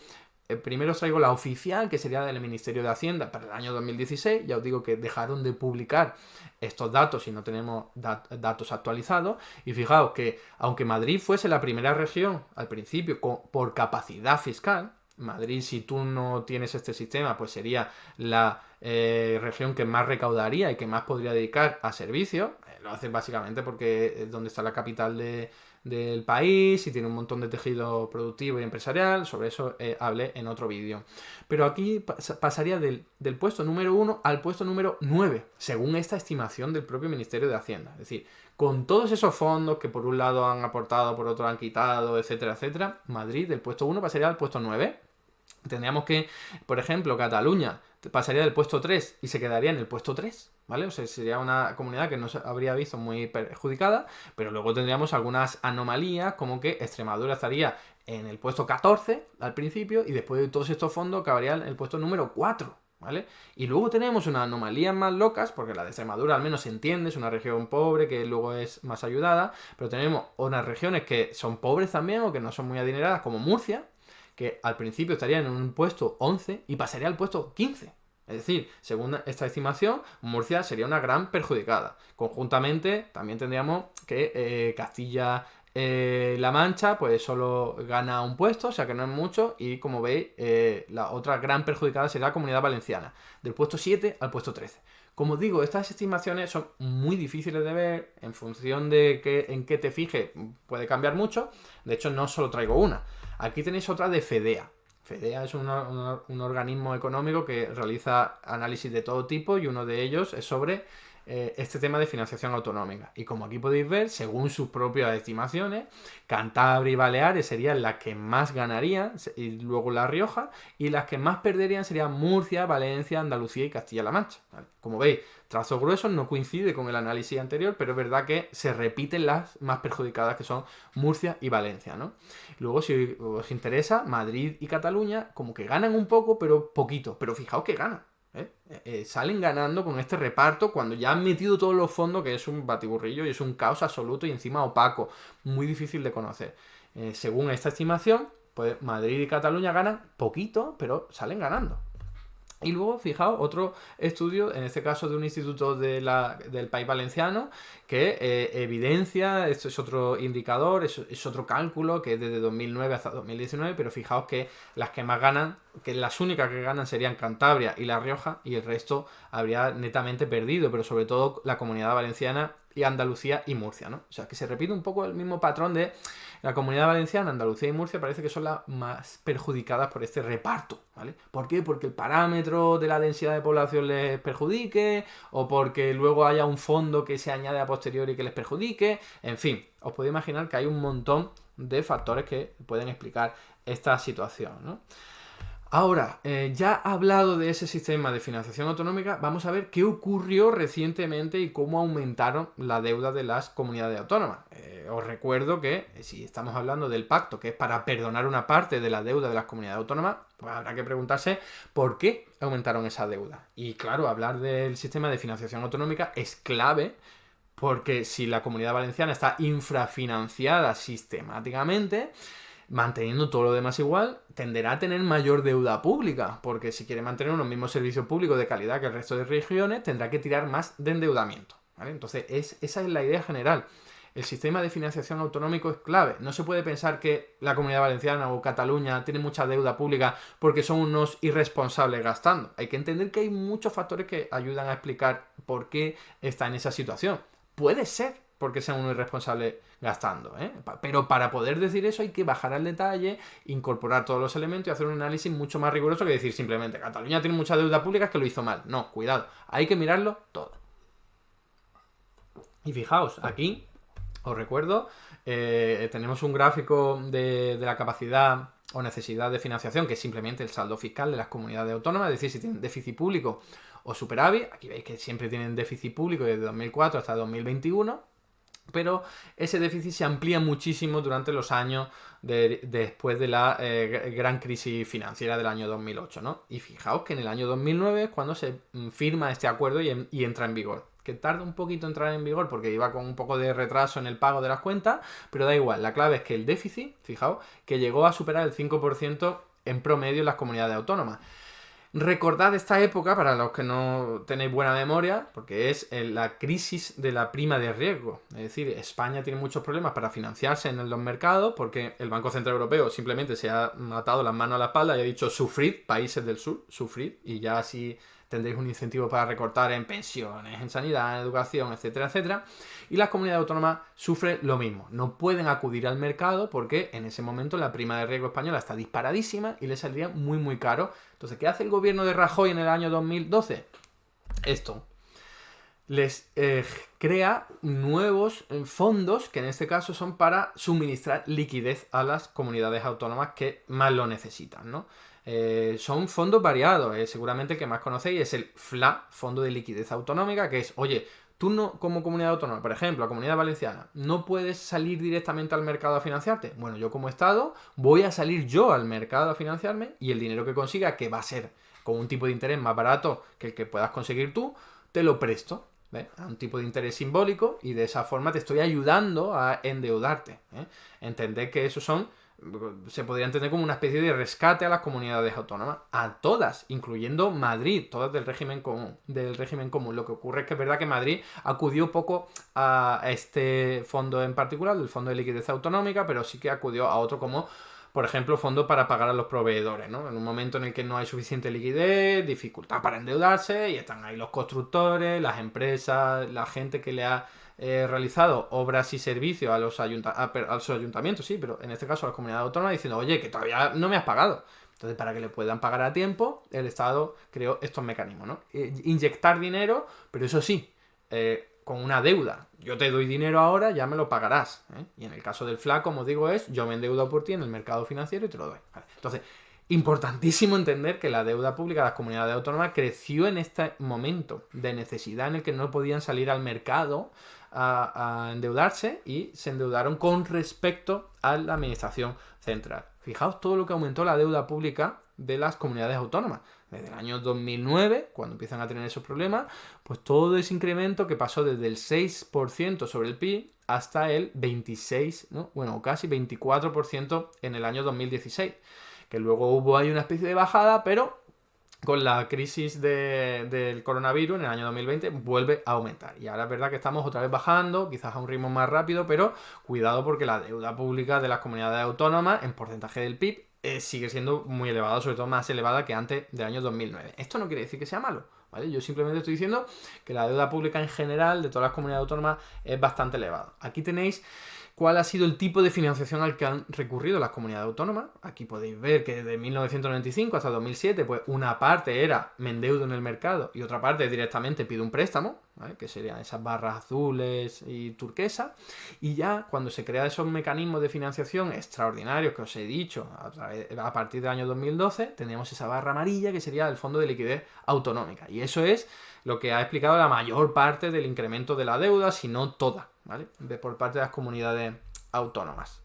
Primero os traigo la oficial, que sería del Ministerio de Hacienda para el año 2016. Ya os digo que dejaron de publicar estos datos y no tenemos datos actualizados. Y fijaos que, aunque Madrid fuese la primera región al principio por capacidad fiscal, Madrid, si tú no tienes este sistema, pues sería la región que más recaudaría y que más podría dedicar a servicios. Lo hace básicamente porque es donde está la capital del país y tiene un montón de tejido productivo y empresarial. Sobre eso hablé en otro vídeo. Pero aquí pasaría del puesto número 1 al puesto número 9, según esta estimación del propio Ministerio de Hacienda. Es decir, con todos esos fondos que por un lado han aportado, por otro han quitado, etcétera, etcétera, Madrid del puesto 1 pasaría al puesto 9. Tendríamos que, por ejemplo, Cataluña pasaría del puesto 3 y se quedaría en el puesto 3, ¿vale? O sea, sería una comunidad que no se habría visto muy perjudicada, pero luego tendríamos algunas anomalías, como que Extremadura estaría en el puesto 14 al principio y después de todos estos fondos acabaría en el puesto número 4, ¿vale? Y luego tenemos unas anomalías más locas, porque la de Extremadura al menos se entiende, es una región pobre que luego es más ayudada, pero tenemos unas regiones que son pobres también o que no son muy adineradas, como Murcia, que al principio estaría en un puesto 11 y pasaría al puesto 15. Es decir, según esta estimación, Murcia sería una gran perjudicada. Conjuntamente, también tendríamos que Castilla-La Mancha, pues solo gana un puesto, o sea que no es mucho. Y como veis, la otra gran perjudicada sería la Comunidad Valenciana, del puesto 7 al puesto 13. Como os digo, estas estimaciones son muy difíciles de ver, en función de en qué te fijes, puede cambiar mucho. De hecho, no solo traigo una. Aquí tenéis otra de FEDEA. FEDEA es un organismo económico que realiza análisis de todo tipo y uno de ellos es sobre este tema de financiación autonómica. Y como aquí podéis ver, según sus propias estimaciones, Cantabria y Baleares serían las que más ganarían, y luego La Rioja, y las que más perderían serían Murcia, Valencia, Andalucía y Castilla-La Mancha. ¿Vale? Como veis, trazos gruesos, no coincide con el análisis anterior, pero es verdad que se repiten las más perjudicadas, que son Murcia y Valencia, ¿no? Luego, si os interesa, Madrid y Cataluña como que ganan un poco, pero poquito. Pero fijaos que ganan. Salen ganando con este reparto cuando ya han metido todos los fondos, que es un batiburrillo y es un caos absoluto y encima opaco, muy difícil de conocer. Según esta estimación, pues Madrid y Cataluña ganan poquito, pero salen ganando. Y luego, fijaos, otro estudio, en este caso de un instituto del País Valenciano, que evidencia, esto es otro indicador, es otro cálculo, que es desde 2009 hasta 2019, pero fijaos que las que más ganan, que las únicas que ganan serían Cantabria y La Rioja, y el resto habría netamente perdido, pero sobre todo la Comunidad Valenciana y Andalucía y Murcia, ¿no? O sea, que se repite un poco el mismo patrón de la Comunidad Valenciana, Andalucía y Murcia, parece que son las más perjudicadas por este reparto, ¿vale? ¿Por qué? Porque el parámetro de la densidad de población les perjudique, o porque luego haya un fondo que se añade a posteriori que les perjudique, en fin, os podéis imaginar que hay un montón de factores que pueden explicar esta situación, ¿no? Ahora, ya hablado de ese sistema de financiación autonómica, vamos a ver qué ocurrió recientemente y cómo aumentaron la deuda de las comunidades autónomas. Os recuerdo que si estamos hablando del pacto, que es para perdonar una parte de la deuda de las comunidades autónomas, pues habrá que preguntarse por qué aumentaron esa deuda. Y claro, hablar del sistema de financiación autonómica es clave porque si la Comunidad Valenciana está infrafinanciada sistemáticamente, manteniendo todo lo demás igual, tenderá a tener mayor deuda pública, porque si quiere mantener unos mismos servicios públicos de calidad que el resto de regiones, tendrá que tirar más de endeudamiento, ¿vale? Entonces, esa es la idea general. El sistema de financiación autonómico es clave. No se puede pensar que la Comunidad Valenciana o Cataluña tiene mucha deuda pública porque son unos irresponsables gastando. Hay que entender que hay muchos factores que ayudan a explicar por qué está en esa situación. Puede ser porque sean unos irresponsables gastando, ¿eh? Pero para poder decir eso hay que bajar al detalle, incorporar todos los elementos y hacer un análisis mucho más riguroso que decir simplemente Cataluña tiene mucha deuda pública, es que lo hizo mal. No, cuidado, hay que mirarlo todo. Y fijaos, aquí os recuerdo, tenemos un gráfico de la capacidad o necesidad de financiación, que es simplemente el saldo fiscal de las comunidades autónomas, es decir, si tienen déficit público o superávit. Aquí veis que siempre tienen déficit público desde 2004 hasta 2021, pero ese déficit se amplía muchísimo durante los años después de la gran crisis financiera del año 2008, ¿no? Y fijaos que en el año 2009 es cuando se firma este acuerdo y entra en vigor. Que tarda un poquito en entrar en vigor porque iba con un poco de retraso en el pago de las cuentas, pero da igual, la clave es que el déficit, fijaos, que llegó a superar el 5% en promedio en las comunidades autónomas. Recordad esta época, para los que no tenéis buena memoria, porque es la crisis de la prima de riesgo. Es decir, España tiene muchos problemas para financiarse en los mercados porque el Banco Central Europeo simplemente se ha atado las manos a la espalda y ha dicho sufrid, países del sur, sufrid, y ya así tendréis un incentivo para recortar en pensiones, en sanidad, en educación, etcétera, etcétera. Y las comunidades autónomas sufren lo mismo. No pueden acudir al mercado porque en ese momento la prima de riesgo española está disparadísima y les saldría muy, muy caro. Entonces, ¿qué hace el gobierno de Rajoy en el año 2012? Esto. Les crea nuevos fondos que en este caso son para suministrar liquidez a las comunidades autónomas que más lo necesitan, ¿no? Son fondos variados, seguramente el que más conocéis es el FLA, Fondo de Liquidez Autonómica, que es, oye, tú no, como comunidad autónoma, por ejemplo, la Comunidad Valenciana, no puedes salir directamente al mercado a financiarte. Bueno, yo como Estado voy a salir yo al mercado a financiarme y el dinero que consiga, que va a ser con un tipo de interés más barato que el que puedas conseguir tú, te lo presto, ¿ves? A un tipo de interés simbólico y de esa forma te estoy ayudando a endeudarte, ¿eh? Entender que esos son, se podría entender como una especie de rescate a las comunidades autónomas, a todas, incluyendo Madrid, todas del régimen común. Lo que ocurre es que es verdad que Madrid acudió poco a este fondo en particular, el Fondo de Liquidez Autonómica, pero sí que acudió a otro como, por ejemplo, fondo para pagar a los proveedores, ¿no? En un momento en el que no hay suficiente liquidez, dificultad para endeudarse, y están ahí los constructores, las empresas, la gente que le ha realizado obras y servicios a los ayuntamientos, sí, pero en este caso a las comunidades autónomas, diciendo, oye, que todavía no me has pagado. Entonces, para que le puedan pagar a tiempo, el Estado creó estos mecanismos, ¿no? Inyectar dinero, pero eso sí, con una deuda. Yo te doy dinero ahora, ya me lo pagarás, ¿eh? Y en el caso del FLA, como digo, es yo me endeudo por ti en el mercado financiero y te lo doy. ¿Vale? Entonces, importantísimo entender que la deuda pública de las comunidades autónomas creció en este momento de necesidad en el que no podían salir al mercado a endeudarse y se endeudaron con respecto a la administración central. Fijaos todo lo que aumentó la deuda pública de las comunidades autónomas. Desde el año 2009, cuando empiezan a tener esos problemas, pues todo ese incremento que pasó desde el 6% sobre el PIB hasta el 26%, ¿no? Bueno, casi 24% en el año 2016. Que luego hubo ahí una especie de bajada, pero con la crisis del coronavirus en el año 2020 vuelve a aumentar. Y ahora es verdad que estamos otra vez bajando, quizás a un ritmo más rápido, pero cuidado porque la deuda pública de las comunidades autónomas en porcentaje del PIB sigue siendo muy elevada, sobre todo más elevada que antes del año 2009. Esto no quiere decir que sea malo, ¿vale? Yo simplemente estoy diciendo que la deuda pública en general de todas las comunidades autónomas es bastante elevada. Aquí tenéis ¿Cuál ha sido el tipo de financiación al que han recurrido las comunidades autónomas? Aquí podéis ver que desde 1995 hasta 2007, pues una parte era me endeudo en el mercado y otra parte directamente pido un préstamo, ¿vale? Que serían esas barras azules y turquesas. Y ya cuando se crean esos mecanismos de financiación extraordinarios que os he dicho, a partir del año 2012, tendríamos esa barra amarilla que sería el Fondo de Liquidez Autonómica. Y eso es lo que ha explicado la mayor parte del incremento de la deuda, si no toda, ¿vale? Por parte de las comunidades autónomas.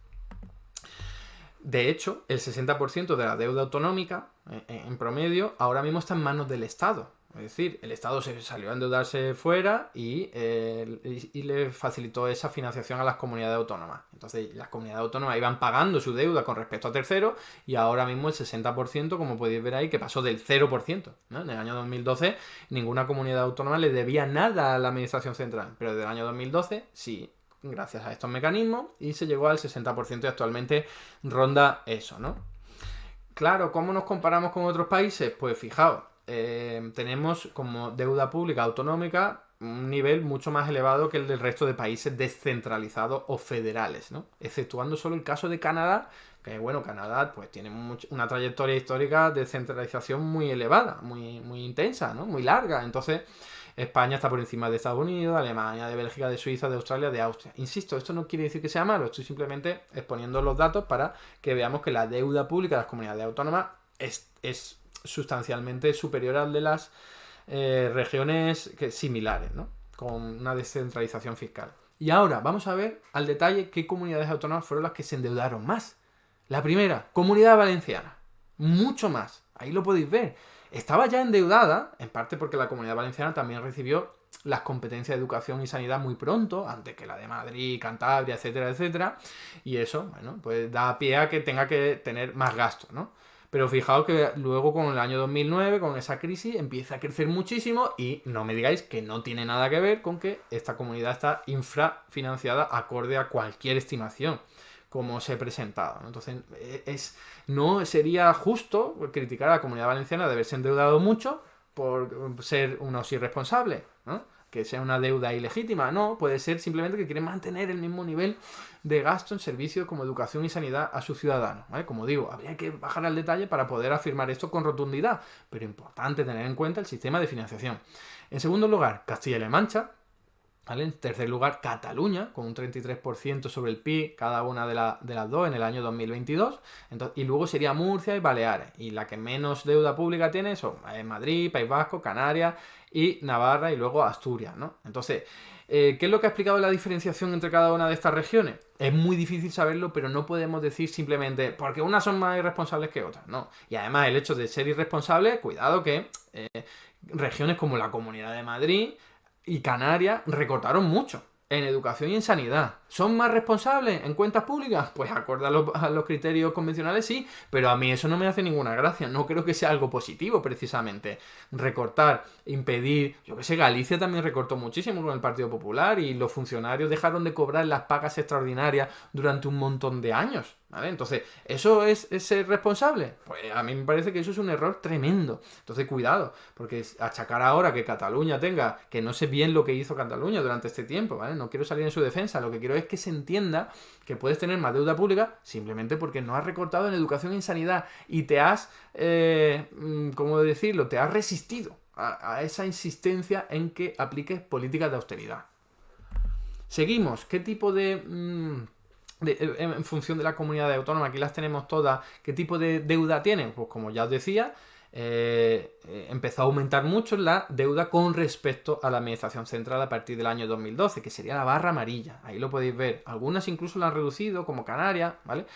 De hecho, el 60% de la deuda autonómica, en promedio, ahora mismo está en manos del Estado. Es decir, el Estado se salió a endeudarse fuera y le facilitó esa financiación a las comunidades autónomas. Entonces, las comunidades autónomas iban pagando su deuda con respecto a terceros y ahora mismo el 60%, como podéis ver ahí, que pasó del 0%, ¿no? En el año 2012, ninguna comunidad autónoma le debía nada a la Administración Central, pero desde el año 2012, sí, gracias a estos mecanismos, y se llegó al 60% y actualmente ronda eso, ¿no? Claro, ¿cómo nos comparamos con otros países? Pues fijaos, tenemos como deuda pública autonómica un nivel mucho más elevado que el del resto de países descentralizados o federales, ¿no? Exceptuando solo el caso de Canadá, que bueno, Canadá pues tiene una trayectoria histórica de centralización muy elevada, muy intensa, ¿no? Muy larga. Entonces, España está por encima de Estados Unidos, Alemania, de Bélgica, de Suiza, de Australia, de Austria. Insisto, esto no quiere decir que sea malo, estoy simplemente exponiendo los datos para que veamos que la deuda pública de las comunidades autónomas es sustancialmente superior al de las regiones similares, ¿no? Con una descentralización fiscal. Y ahora vamos a ver al detalle qué comunidades autónomas fueron las que se endeudaron más. La primera, Comunidad Valenciana. Mucho más. Ahí lo podéis ver. Estaba ya endeudada, en parte porque la Comunidad Valenciana también recibió las competencias de educación y sanidad muy pronto, antes que la de Madrid, Cantabria, etcétera, etcétera. Y eso, bueno, pues da pie a que tenga que tener más gastos, ¿no? Pero fijaos que luego con el año 2009, con esa crisis, empieza a crecer muchísimo y no me digáis que no tiene nada que ver con que esta comunidad está infrafinanciada acorde a cualquier estimación como se ha presentado, ¿no? Entonces, no sería justo criticar a la Comunidad Valenciana de haberse endeudado mucho por ser unos irresponsables, ¿no? Que sea una deuda ilegítima. No, puede ser simplemente que quieren mantener el mismo nivel de gasto en servicios como educación y sanidad a sus ciudadanos, ¿vale? Como digo, habría que bajar al detalle para poder afirmar esto con rotundidad, pero importante tener en cuenta el sistema de financiación. En segundo lugar, Castilla-La Mancha, ¿vale? En tercer lugar, Cataluña, con un 33% sobre el PIB, cada una de las dos en el año 2022. Entonces, y luego sería Murcia y Baleares. Y la que menos deuda pública tiene son Madrid, País Vasco, Canarias y Navarra y luego Asturias, ¿no? Entonces, ¿qué es lo que ha explicado la diferenciación entre cada una de estas regiones? Es muy difícil saberlo, pero no podemos decir simplemente porque unas son más irresponsables que otras, ¿no? Y además el hecho de ser irresponsables, cuidado que regiones como la Comunidad de Madrid y Canarias recortaron mucho en educación y en sanidad. ¿Son más responsables en cuentas públicas? Pues acorde a los criterios convencionales sí, pero a mí eso no me hace ninguna gracia. No creo que sea algo positivo precisamente. Recortar, impedir... Yo que sé, Galicia también recortó muchísimo con el Partido Popular y los funcionarios dejaron de cobrar las pagas extraordinarias durante un montón de años, ¿vale? Entonces, ¿eso es ser responsable? Pues a mí me parece que eso es un error tremendo. Entonces, cuidado, porque achacar ahora que Cataluña tenga, que no sé bien lo que hizo Cataluña durante este tiempo, ¿vale? No quiero salir en su defensa, lo que quiero es que se entienda que puedes tener más deuda pública simplemente porque no has recortado en educación y en sanidad y te has, ¿cómo decirlo? Te has resistido a esa insistencia en que apliques políticas de austeridad. Seguimos. ¿Qué tipo en función de la comunidad autónoma, aquí las tenemos todas, qué tipo de deuda tienen? Pues como ya os decía, empezó a aumentar mucho la deuda con respecto a la administración central a partir del año 2012, que sería la barra amarilla. Ahí lo podéis ver. Algunas incluso la han reducido, como Canarias, ¿vale?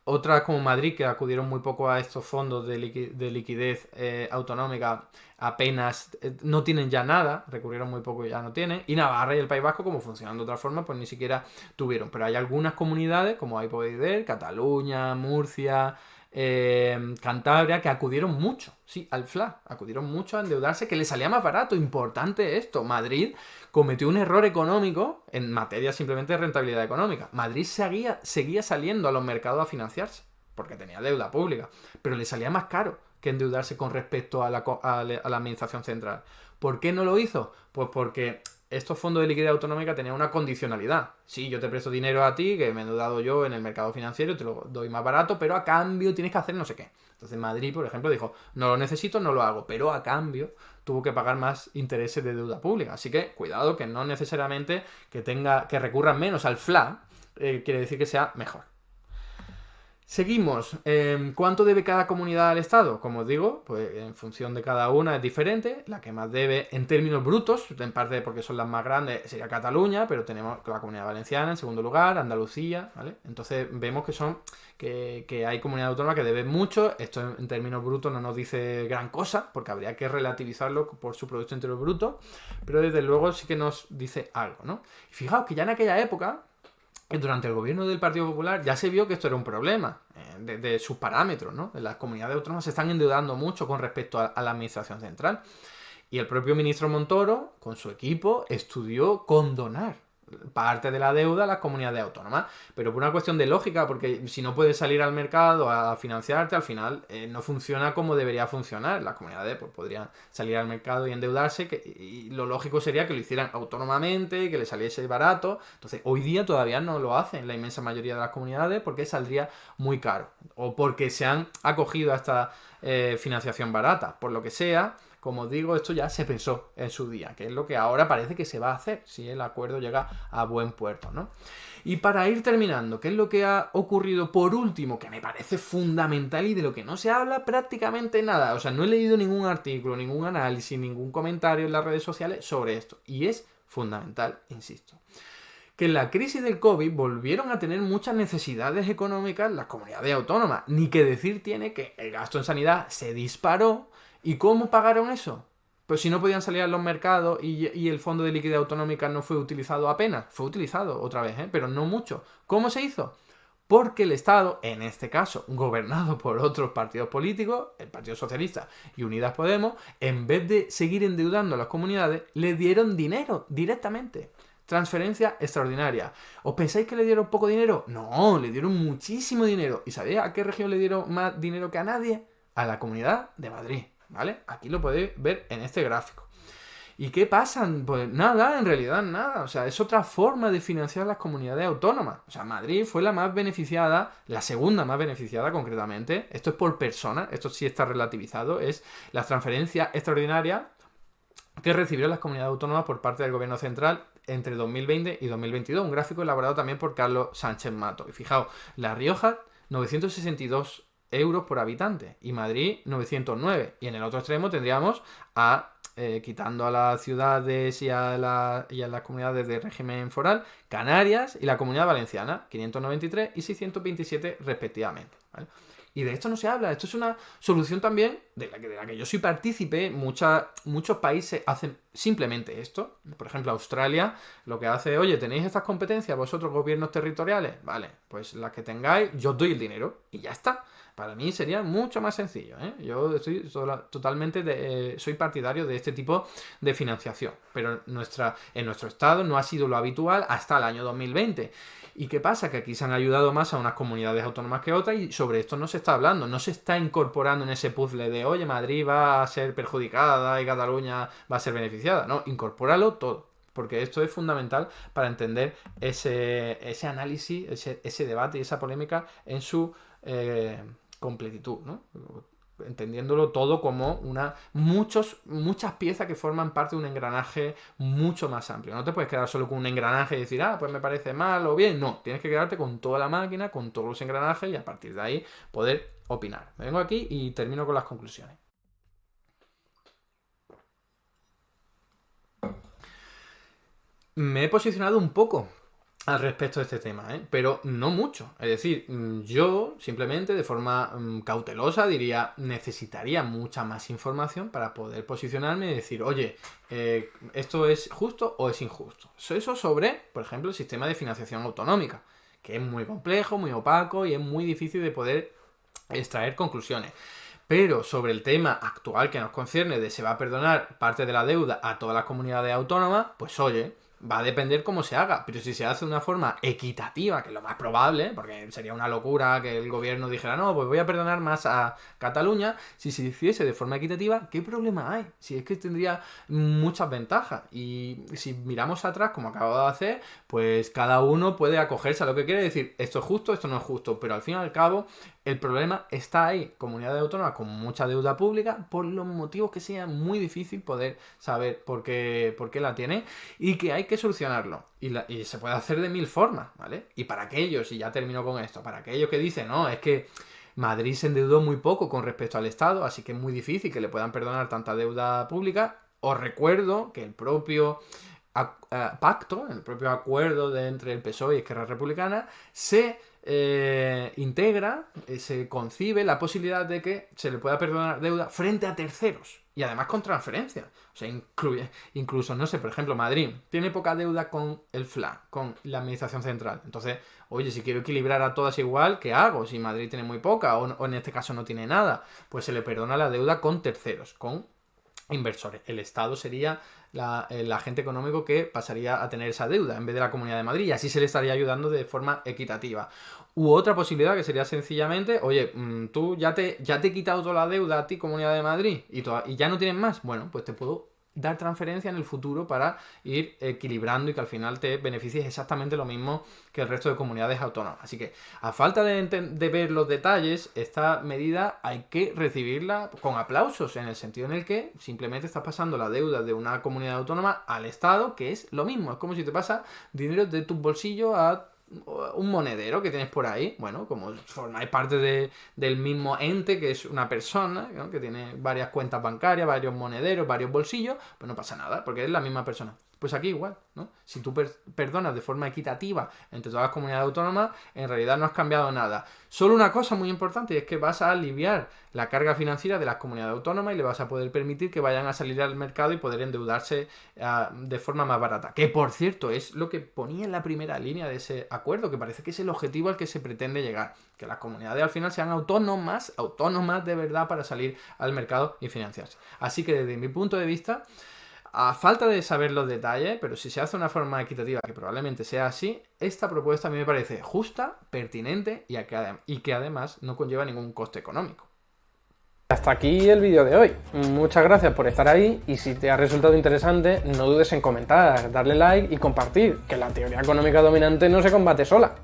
Otras como Madrid, que acudieron muy poco a estos fondos de liquidez autonómica, apenas no tienen ya nada, recurrieron muy poco y ya no tienen. Y Navarra y el País Vasco, como funcionan de otra forma, pues ni siquiera tuvieron. Pero hay algunas comunidades, como ahí podéis ver, Cataluña, Murcia, Cantabria, que acudieron mucho, sí, al FLA, acudieron mucho a endeudarse, que les salía más barato. Importante esto, Madrid cometió un error económico en materia simplemente de rentabilidad económica. Madrid seguía saliendo a los mercados a financiarse, porque tenía deuda pública, pero le salía más caro que endeudarse con respecto a la administración central. ¿Por qué no lo hizo? Pues porque estos fondos de liquidez autonómica tenían una condicionalidad. Sí, yo te presto dinero a ti, que me he endeudado yo en el mercado financiero, te lo doy más barato, pero a cambio tienes que hacer no sé qué. Entonces Madrid, por ejemplo, dijo, no lo necesito, no lo hago, pero a cambio tuvo que pagar más intereses de deuda pública. Así que cuidado, que no necesariamente que recurran menos al FLA, quiere decir que sea mejor. Seguimos. ¿Cuánto debe cada comunidad al Estado? Como os digo, pues en función de cada una es diferente. La que más debe en términos brutos, en parte porque son las más grandes, sería Cataluña, pero tenemos la Comunidad Valenciana en segundo lugar, Andalucía, ¿vale? Entonces vemos que hay comunidades autónomas que deben mucho. Esto en términos brutos no nos dice gran cosa, porque habría que relativizarlo por su Producto Interior Bruto, pero desde luego sí que nos dice algo, ¿no? Y fijaos que ya en aquella época, durante el gobierno del Partido Popular, ya se vio que esto era un problema de sus parámetros, ¿no? Las comunidades autónomas se están endeudando mucho con respecto a la administración central. Y el propio ministro Montoro, con su equipo, estudió condonar parte de la deuda a las comunidades autónomas, pero por una cuestión de lógica, porque si no puedes salir al mercado a financiarte, al final no funciona como debería funcionar. Las comunidades pues, podrían salir al mercado y endeudarse, y lo lógico sería que lo hicieran autónomamente, que les saliese barato. Entonces, hoy día todavía no lo hacen la inmensa mayoría de las comunidades porque saldría muy caro, o porque se han acogido a esta financiación barata, por lo que sea. Como os digo, esto ya se pensó en su día, que es lo que ahora parece que se va a hacer, si el acuerdo llega a buen puerto, ¿no? Y para ir terminando, ¿qué es lo que ha ocurrido por último? Que me parece fundamental y de lo que no se habla prácticamente nada. O sea, no he leído ningún artículo, ningún análisis, ningún comentario en las redes sociales sobre esto. Y es fundamental, insisto. Que en la crisis del COVID volvieron a tener muchas necesidades económicas las comunidades autónomas. Ni que decir tiene que el gasto en sanidad se disparó. ¿Y cómo pagaron eso? Pues si no podían salir a los mercados y el fondo de liquidez autonómica no fue utilizado apenas. Fue utilizado otra vez, pero no mucho. ¿Cómo se hizo? Porque el Estado, en este caso, gobernado por otros partidos políticos, el Partido Socialista y Unidas Podemos, en vez de seguir endeudando a las comunidades, le dieron dinero directamente. Transferencia extraordinaria. ¿Os pensáis que le dieron poco dinero? No, le dieron muchísimo dinero. ¿Y sabéis a qué región le dieron más dinero que a nadie? A la Comunidad de Madrid. ¿Vale? Aquí lo podéis ver en este gráfico. ¿Y qué pasa? Pues nada, en realidad nada. O sea, es otra forma de financiar las comunidades autónomas. O sea, Madrid fue la más beneficiada, la segunda más beneficiada concretamente. Esto es por persona, esto sí está relativizado. Es la transferencia extraordinaria que recibieron las comunidades autónomas por parte del gobierno central entre 2020 y 2022. Un gráfico elaborado también por Carlos Sánchez Mato. Y fijaos, La Rioja, 962 euros por habitante y Madrid 909, y en el otro extremo tendríamos quitando a las ciudades y a las comunidades de régimen foral, Canarias y la Comunidad Valenciana, 593 y 627 respectivamente, ¿vale? Y de esto no se habla. Esto es una solución también de la que yo soy partícipe. Muchos países hacen simplemente esto. Por ejemplo, Australia lo que hace, oye, ¿tenéis estas competencias vosotros, gobiernos territoriales? Vale, pues las que tengáis, yo os doy el dinero y ya está. Para mí sería mucho más sencillo, ¿eh? Yo estoy totalmente soy partidario de este tipo de financiación. Pero en nuestro estado no ha sido lo habitual hasta el año 2020. ¿Y qué pasa? Que aquí se han ayudado más a unas comunidades autónomas que otras y sobre esto no se está hablando, no se está incorporando en ese puzzle de, oye, Madrid va a ser perjudicada y Cataluña va a ser beneficiada. No, incorpóralo todo, porque esto es fundamental para entender ese análisis, ese debate y esa polémica en su completitud, ¿no? Entendiéndolo todo como muchas piezas que forman parte de un engranaje mucho más amplio. No te puedes quedar solo con un engranaje y decir, pues me parece mal o bien. No, tienes que quedarte con toda la máquina, con todos los engranajes y a partir de ahí poder opinar. Me vengo aquí y termino con las conclusiones. Me he posicionado un poco al respecto de este tema, pero no mucho. Es decir, yo simplemente de forma cautelosa diría, necesitaría mucha más información para poder posicionarme y decir, oye, ¿esto es justo o es injusto? Eso sobre, por ejemplo, el sistema de financiación autonómica, que es muy complejo, muy opaco y es muy difícil de poder extraer conclusiones. Pero sobre el tema actual que nos concierne de se va a perdonar parte de la deuda a todas las comunidades autónomas, pues oye, va a depender cómo se haga, pero si se hace de una forma equitativa, que es lo más probable, porque sería una locura que el gobierno dijera, no, pues voy a perdonar más a Cataluña, si se hiciese de forma equitativa, ¿qué problema hay? Si es que tendría muchas ventajas, y si miramos atrás, como acabo de hacer, pues cada uno puede acogerse a lo que quiere, decir, esto es justo, esto no es justo, pero al fin y al cabo, el problema está ahí, comunidades autónomas con mucha deuda pública, por los motivos que sea muy difícil poder saber por qué la tienen, y que hay que solucionarlo. Y se puede hacer de 1000 formas, ¿vale? Y para aquellos, y ya termino con esto, para aquellos que dicen, no, es que Madrid se endeudó muy poco con respecto al Estado, así que es muy difícil que le puedan perdonar tanta deuda pública, os recuerdo que el propio pacto, el propio acuerdo entre el PSOE y Esquerra Republicana, se integra, se concibe la posibilidad de que se le pueda perdonar deuda frente a terceros y además con transferencia. O sea, incluso, no sé, por ejemplo, Madrid tiene poca deuda con el FLA, con la Administración Central. Entonces, oye, si quiero equilibrar a todas igual, ¿qué hago? Si Madrid tiene muy poca o en este caso no tiene nada, pues se le perdona la deuda con terceros, con inversores. El Estado sería el agente económico que pasaría a tener esa deuda en vez de la Comunidad de Madrid, y así se le estaría ayudando de forma equitativa. U otra posibilidad que sería sencillamente, oye, tú ya te he quitado toda la deuda a ti, Comunidad de Madrid, y ya no tienes más, bueno, pues te puedo dar transferencia en el futuro para ir equilibrando y que al final te beneficies exactamente lo mismo que el resto de comunidades autónomas. Así que, a falta de ver los detalles, esta medida hay que recibirla con aplausos, en el sentido en el que simplemente estás pasando la deuda de una comunidad autónoma al Estado, que es lo mismo. Es como si te pasa dinero de tu bolsillo a un monedero que tienes por ahí. Bueno, como formáis parte del mismo ente, que es una persona, ¿no?, que tiene varias cuentas bancarias, varios monederos, varios bolsillos, pues no pasa nada, porque es la misma persona. Pues aquí igual, ¿no? Si tú perdonas de forma equitativa entre todas las comunidades autónomas, en realidad no has cambiado nada. Solo una cosa muy importante, y es que vas a aliviar la carga financiera de las comunidades autónomas y le vas a poder permitir que vayan a salir al mercado y poder endeudarse de forma más barata. Que, por cierto, es lo que ponía en la primera línea de ese acuerdo, que parece que es el objetivo al que se pretende llegar. Que las comunidades al final sean autónomas de verdad para salir al mercado y financiarse. Así que desde mi punto de vista, a falta de saber los detalles, pero si se hace de una forma equitativa, que probablemente sea así, esta propuesta a mí me parece justa, pertinente y que además no conlleva ningún coste económico. Hasta aquí el vídeo de hoy. Muchas gracias por estar ahí, y si te ha resultado interesante, no dudes en comentar, darle like y compartir, que la teoría económica dominante no se combate sola.